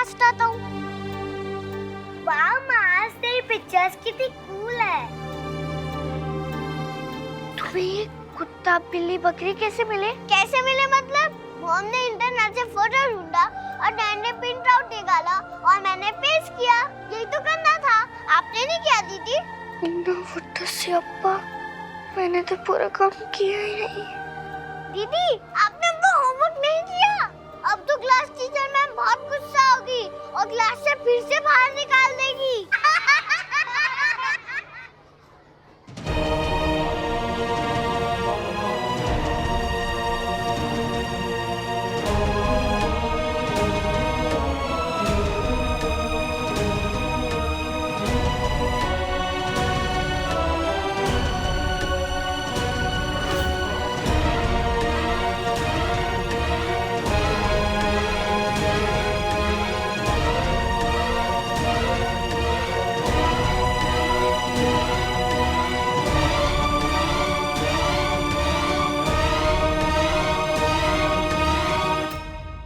Fast आता हूँ। वाह मार्स, तेरी पिक्चर्स कितनी कूल है। तुम्हें ये कुत्ता बिल्ली बकरी कैसे मिले? कैसे मिले मतलब? मॉम ने इंटरनेट से फोटो ढूंढा और डैड ने प्रिंट आउट निकाला और मैंने पेस्ट किया। यही तो करना था, आपने नहीं किया दीदी? मैंने तो पूरा काम किया ही नहीं। दीदी, आपने अपना होमवर्क नहीं किया। अब तो क्लास टीचर मैम बहुत गुस्सा होगी और क्लास से फिर से बाहर निकाल देगी।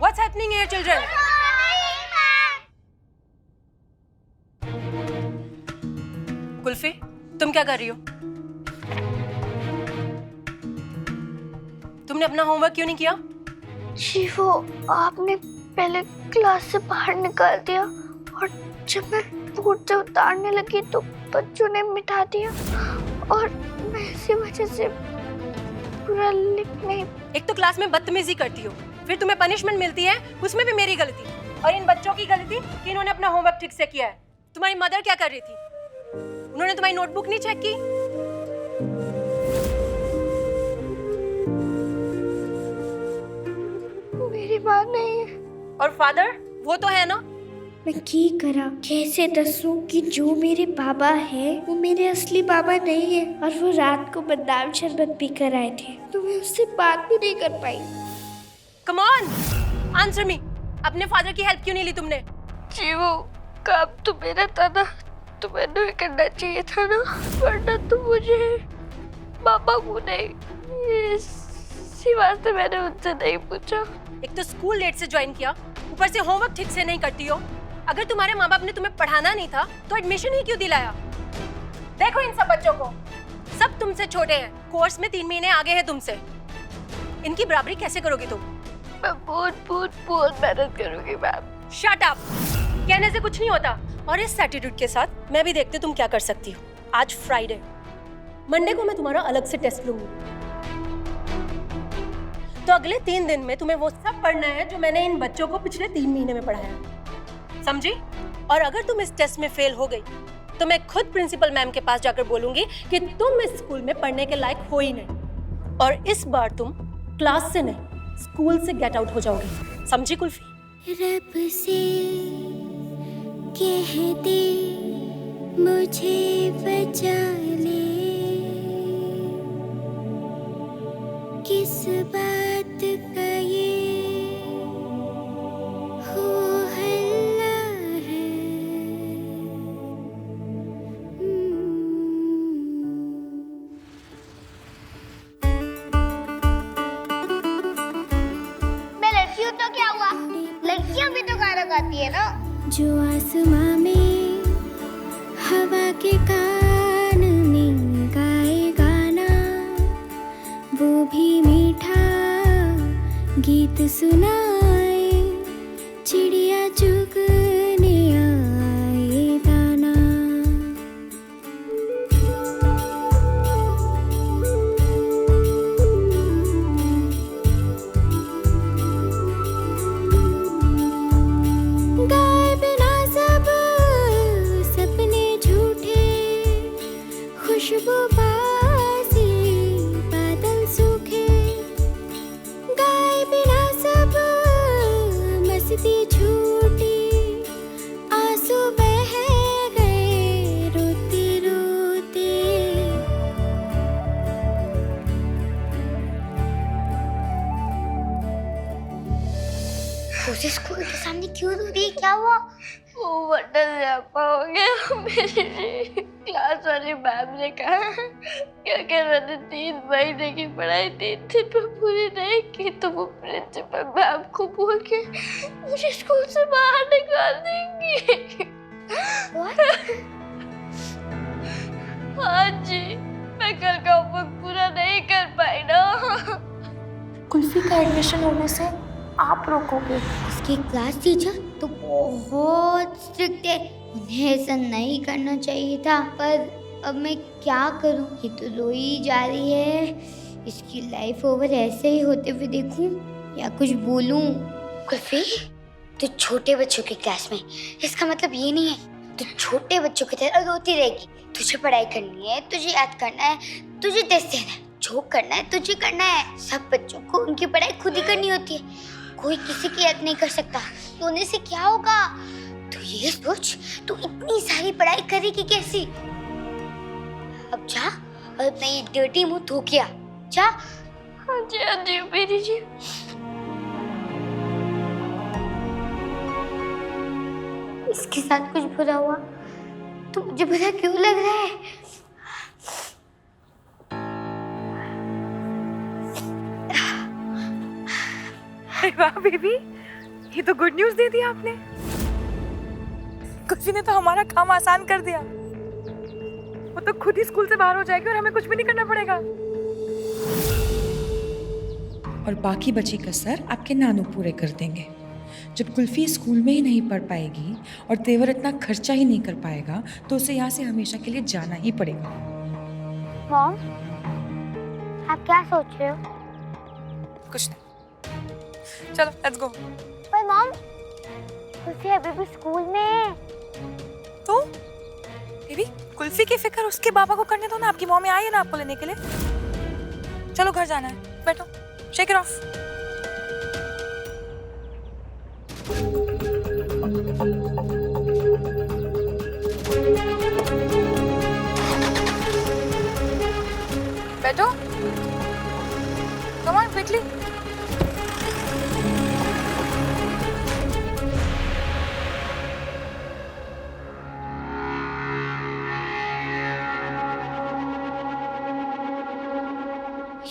What's happening here, children? Kulfi, तुम क्या कर रही हो? तुमने अपना होमवर्क क्यों नहीं किया? जी वो आपने पहले क्लास से बाहर निकाल दिया और जब मैं बोर्ड से उतारने लगी तो बच्चों ने मिटा दिया और मैं इसी वजह से पूरा लिख नहीं। एक तो क्लास में बदतमीजी करती हो, फिर तुम्हें पनिशमेंट मिलती है, उसमें भी मेरी गलती और इन बच्चों की गलती कि इन्होंने अपना होमवर्क ठीक से किया है। तुम्हारी मदर क्या कर रही थी? उन्होंने तुम्हारी नोटबुक नहीं चेक की? मेरी बात नहीं है। और फादर, वो तो है ना? मैं की करा कैसे दसूं कि जो मेरे बाबा है वो मेरे असली बाबा नहीं है और वो रात को बादाम शरबत पी कर आए थे, तो मैं उससे बात भी नहीं कर पाई। Come on, answer me. अपने फादर की हेल्प क्यों नहीं ली तुमने? जी वो काम तो मेरा था ना, तो मैंने करना चाहिए था ना, वरना तो मुझे पापा को नहीं, इसी वास्ते मैंने उनसे नहीं पूछा। एक तो स्कूल लेट से ज्वाइन किया, ऊपर से होमवर्क ठीक से नहीं करती हो। अगर तुम्हारे माँ बाप ने तुम्हें पढ़ाना नहीं था तो एडमिशन ही क्यों दिलाया? देखो इन सब बच्चों को, सब तुमसे छोटे हैं, कोर्स में 3 महीने आगे हैं तुमसे। इनकी बराबरी कैसे करोगी तुम? मैं बहुत मेहनत करूंगी मैम। Shut up! कहने से कुछ नहीं होता। और इस एटीट्यूड के साथ मैं भी देखती तुम क्या कर सकती हो। आज फ्राइडे, मंडे को मैं तुम्हारा अलग से टेस्ट लूंगी, तो अगले 3 दिन में तुम्हें वो सब पढ़ना है जो मैंने इन बच्चों को पिछले 3 महीने में पढ़ाया, समझी? और अगर तुम इस टेस्ट में फेल हो गई तो मैं खुद प्रिंसिपल मैम के पास जाकर बोलूंगी कि तुम इस स्कूल में पढ़ने के लायक हो ही नहीं, और इस बार तुम क्लास से नहीं स्कूल से गेट आउट हो जाओगी, समझी कुल्फी? रब से कह दे मुझे बचा ले, किस बात का ये हो हल्ला है। मैं लड़की हूँ तो क्या हुआ? लड़कियाँ भी तो गाना गाती है ना। जो आसमां में हवा के कान में गाए गाना, वो भी मीठा गीत सुनाए, चिड़िया चुगने आए दाना। गाए बिना सब सपने झूठे, खुशबू बासी बादल सूखे। गाए बिना सब मस्ती झूठी, आंसू बह गए रोते रोते। उसे स्कूल के सामने क्यों दूरी? क्या हुआ? वो बटन रखा हो गया मेरे लिए। क्लास वाली मैम ने कहा कि अगर मैंने 3 महीने की पढ़ाई 3 दिन में पूरी नहीं की तो वो प्रिंसिपल मैम को बोल के मुझे स्कूल से बाहर निकाल देंगी। हाँ जी, मैं कल का होमवर्क पूरा नहीं कर पाई ना। कुल्फी का एडमिशन होने से आप रोकोगे? उसकी क्लास टीचर तो बहुत स्ट्रिक्ट है, उन्हें ऐसा नहीं करना चाहिए था। पर अब मैं क्या करूं? ये तो रोई जा रही है। इसकी लाइफ ओवर ऐसे ही होते हुए देखूं या कुछ बोलूं? कुल्फी, तू छोटे बच्चों की क्लास में, इसका मतलब ये नहीं है तू छोटे बच्चों की तरह रोती रहेगी। तुझे पढ़ाई करनी है, तुझे याद करना है, तुझे टेस्ट देना है, जो करना है तुझे करना है। सब बच्चों को उनकी पढ़ाई खुद ही करनी होती है, कोई किसी की याद नहीं कर सकता। रोने से क्या होगा? तू ये सोच, तू इतनी सारी पढ़ाई करेगी कैसी? अब जा और अपना ये डर्टी मुंह धो के आ, जा। हाँ जी मेरी जी। इसके साथ कुछ बुरा हुआ तो मुझे बुरा क्यों लग रहा है? वाह बेबी, ये तो गुड न्यूज़ दे दिया आपने। कुल्फी ने तो हमारा काम आसान कर दिया। वो तो खुद ही स्कूल से बाहर हो जाएगी और हमें कुछ भी नहीं करना पड़ेगा। और बाकी बची कसर आपके नानू पूरे कर देंगे। जब कुल्फी स्कूल में ही नहीं पढ़ पाएगी और तेवर इतना खर्चा ही नहीं कर पाएगा तो उसे यहाँ से हमेशा के लिए जाना ही पड़ेगा। मॉम, आप क्या सोच रहे हो? कुछ नहीं, चलो लेट्स गो। पर मॉम, कुल्फी अभी भी स्कूल में है। तो बेबी, कुल्फी की फिक्र उसके बाबा को करने दो ना। आपकी मम्मी आई है ना आपको लेने के लिए। चलो घर जाना है, बैठो, शेक इट ऑफ। बैठो, कम ऑन क्विकली।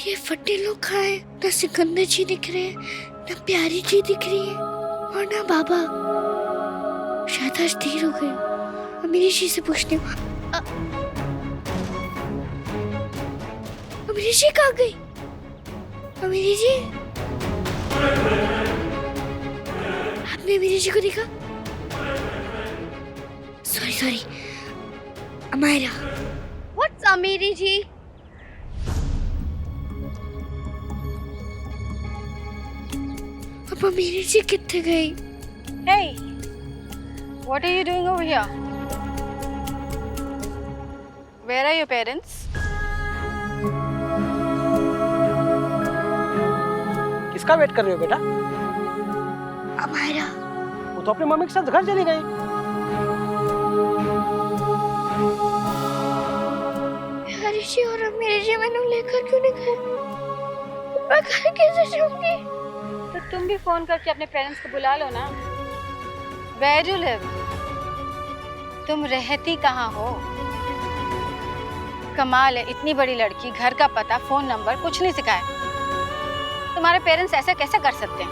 ये फटे लोग खाए, ना सिकंदर जी दिख रहे हैं, ना प्यारी जी दिख रही है और ना बाबा। शायद आज देर हो गई। अमीरी जी से पूछती हूँ। अमीरी जी कहाँ गई? अमीरी जी, आपने अमीरी जी को देखा? सॉरी, अमायरा। व्हाट्स अमीरी जी? अब अमीरी जी कितने गई? Hey, what are you doing over here? Where are your parents? किसका वेट कर रहे हो बेटा? अमायरा। वो तो अपनी मम्मी के साथ घर चली गई। प्यारी जी और अमीरी जी मैंने लेकर क्यों नहीं गए? मैं घर कैसे जाऊंगी? तो तुम भी फोन करके अपने पेरेंट्स को बुला लो ना। Where do you live? तुम रहती कहाँ हो? कमाल है, इतनी बड़ी लड़की, घर का पता, फोन नंबर कुछ नहीं सिखाया। तुम्हारे पेरेंट्स ऐसा कैसे कर सकते हैं?